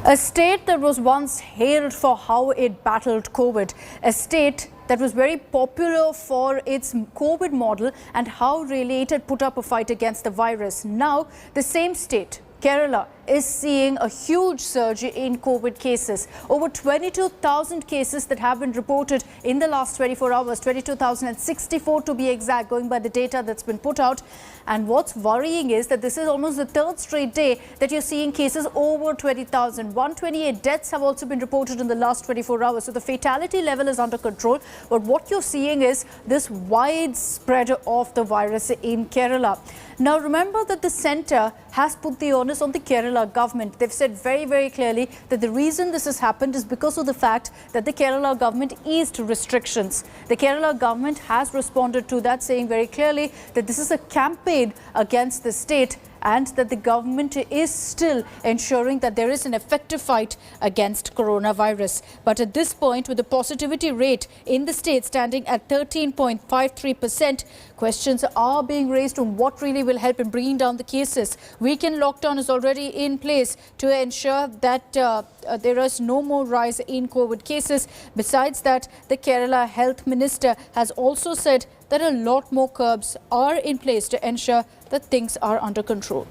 A state that was once hailed for how it battled COVID, a state that was very popular for its COVID model and how really it had put up a fight against the virus. Now, the same state, Kerala, is seeing a huge surge in COVID cases. Over 22,000 cases that have been reported in the last 24 hours, 22,064 to be exact, going by the data that's been put out. And what's worrying is that this is almost the third straight day that you're seeing cases over 20,000. 128 deaths have also been reported in the last 24 hours. So the fatality level is under control. But what you're seeing is this widespread of the virus in Kerala. Now, remember that the centre has put the onus on the Kerala government. They've said very, very clearly that the reason this has happened is because of the fact that the Kerala government eased restrictions. The Kerala government has responded to that, saying very clearly that this is a campaign against the state and that the government is still ensuring that there is an effective fight against coronavirus. But at this point, with the positivity rate in the state standing at 13.53%, questions are being raised on what really will help in bringing down the cases. Weekend lockdown is already in place to ensure that there is no more rise in COVID cases. Besides that, the Kerala Health Minister has also said that a lot more curbs are in place to ensure that things are under control.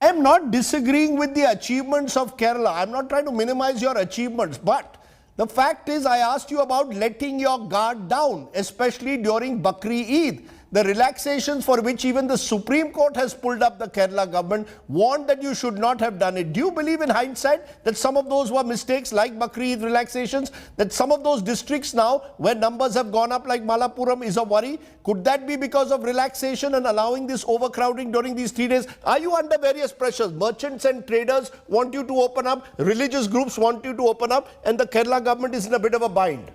I am not disagreeing with the achievements of Kerala. I am not trying to minimize your achievements, but the fact is I asked you about letting your guard down, especially during Bakri Eid. The relaxations for which even the Supreme Court has pulled up the Kerala government warned that you should not have done it. Do you believe in hindsight that some of those were mistakes like Bakri Eid relaxations, that some of those districts now where numbers have gone up like Malappuram is a worry? Could that be because of relaxation and allowing this overcrowding during these 3 days? Are you under various pressures? Merchants and traders want you to open up, religious groups want you to open up, and the Kerala government is in a bit of a bind.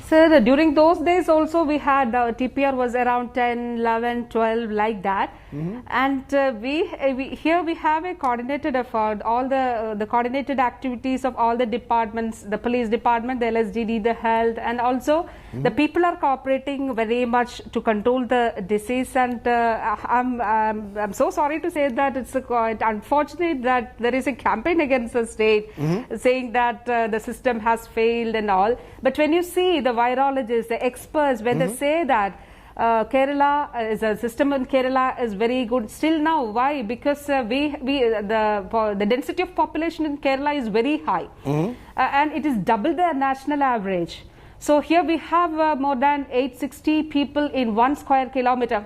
Sir, during those days also we had TPR was around 10, 11, 12 like that. And here we have a coordinated effort, all the coordinated activities of all the departments, the police department, the LSGD, the health, and also the people are cooperating very much to control the disease. And I'm so sorry to say that it's quite unfortunate that there is a campaign against the state saying that the system has failed and all. But when you see the virologists, the experts, when they say that Kerala is a system in Kerala is very good still now. Why? Because the density of population in Kerala is very high, and it is double the national average. So here we have more than 860 people in 1 square kilometer.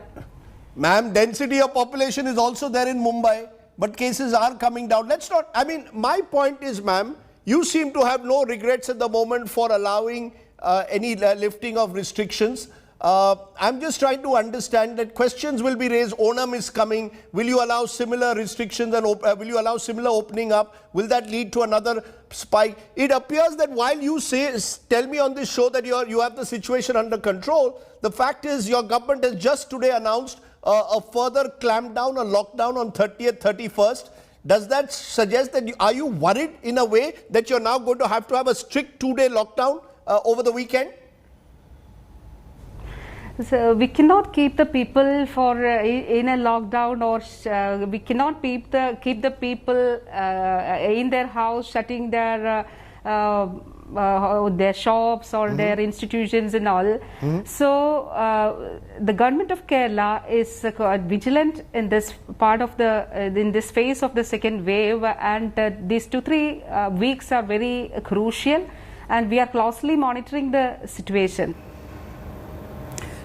Ma'am, density of population is also there in Mumbai, but cases are coming down. Let's not, I mean, my point is, ma'am, you seem to have no regrets at the moment for allowing any lifting of restrictions. I'm just trying to understand that questions will be raised. Onam is coming. Will you allow similar restrictions and will you allow similar opening up? Will that lead to another spike? It appears that while you tell me on this show that you have the situation under control, the fact is your government has just today announced a further clampdown, a lockdown on 30th, 31st. Does that suggest that are you worried in a way that you're now going to have a strict 2-day lockdown over the weekend? So we cannot keep the people for in a lockdown, or we cannot keep the people in their house, shutting their shops or their institutions and all. So the government of Kerala is vigilant in this part of in this phase of the second wave, and these 2-3 weeks are very crucial, and we are closely monitoring the situation.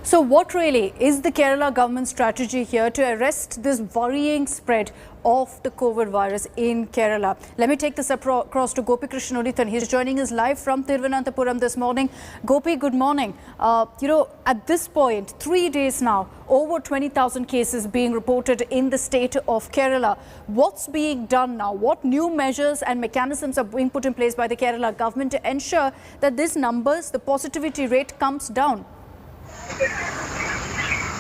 So what really is the Kerala government strategy here to arrest this worrying spread of the COVID virus in Kerala? Let me take this across to Gopi Krishnanithan. He's joining us live from Thiruvananthapuram this morning. Gopi, good morning. At this point, 3 days now, over 20,000 cases being reported in the state of Kerala. What's being done now? What new measures and mechanisms are being put in place by the Kerala government to ensure that these numbers, the positivity rate, comes down?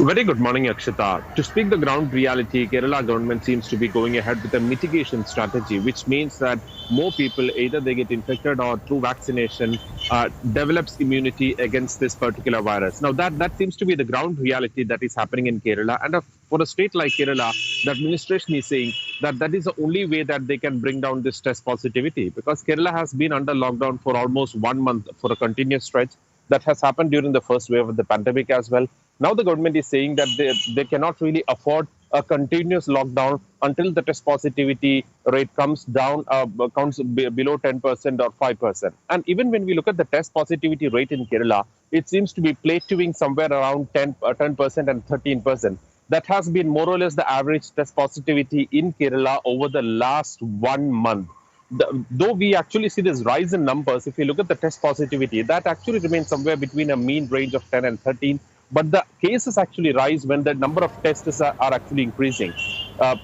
Very good morning, Akshita. To speak the ground reality, Kerala government seems to be going ahead with a mitigation strategy, which means that more people, either they get infected or through vaccination, develops immunity against this particular virus. Now, that seems to be the ground reality that is happening in Kerala. And for a state like Kerala, the administration is saying that that is the only way that they can bring down this test positivity, because Kerala has been under lockdown for almost 1 month for a continuous stretch. That has happened during the first wave of the pandemic as well. Now the government is saying that they cannot really afford a continuous lockdown until the test positivity rate comes down, below 10% or 5%. And even when we look at the test positivity rate in Kerala, it seems to be plateauing somewhere around 10% and 13%. That has been more or less the average test positivity in Kerala over the last 1 month. Though we actually see this rise in numbers, if you look at the test positivity, that actually remains somewhere between a mean range of 10 and 13. But the cases actually rise when the number of tests are actually increasing.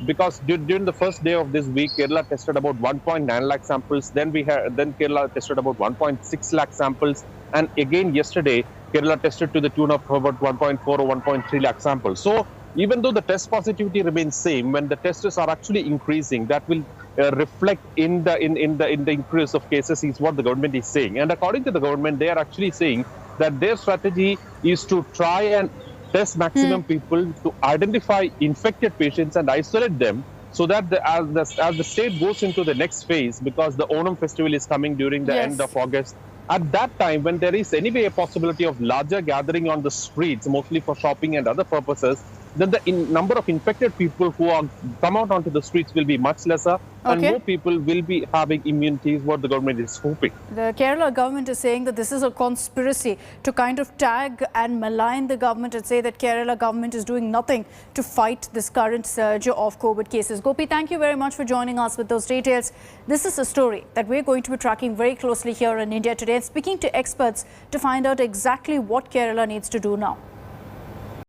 Because during the first day of this week, Kerala tested about 1.9 lakh samples. Then Kerala tested about 1.6 lakh samples. And again, yesterday, Kerala tested to the tune of about 1.4 or 1.3 lakh samples. So even though the test positivity remains same, when the tests are actually increasing, that will reflect in the increase of cases is what the government is saying. And according to the government, they are actually saying that their strategy is to try and test maximum people to identify infected patients and isolate them, so that as the state goes into the next phase, because the Onam festival is coming during the end of August, at that time, when there is anyway a possibility of larger gathering on the streets, mostly for shopping and other purposes, then the number of infected people who are come out onto the streets will be much lesser, and more people will be having immunity, is what the government is hoping. The Kerala government is saying that this is a conspiracy to kind of tag and malign the government and say that Kerala government is doing nothing to fight this current surge of COVID cases. Gopi, thank you very much for joining us with those details. This is a story that we're going to be tracking very closely here in India today, and speaking to experts to find out exactly what Kerala needs to do now.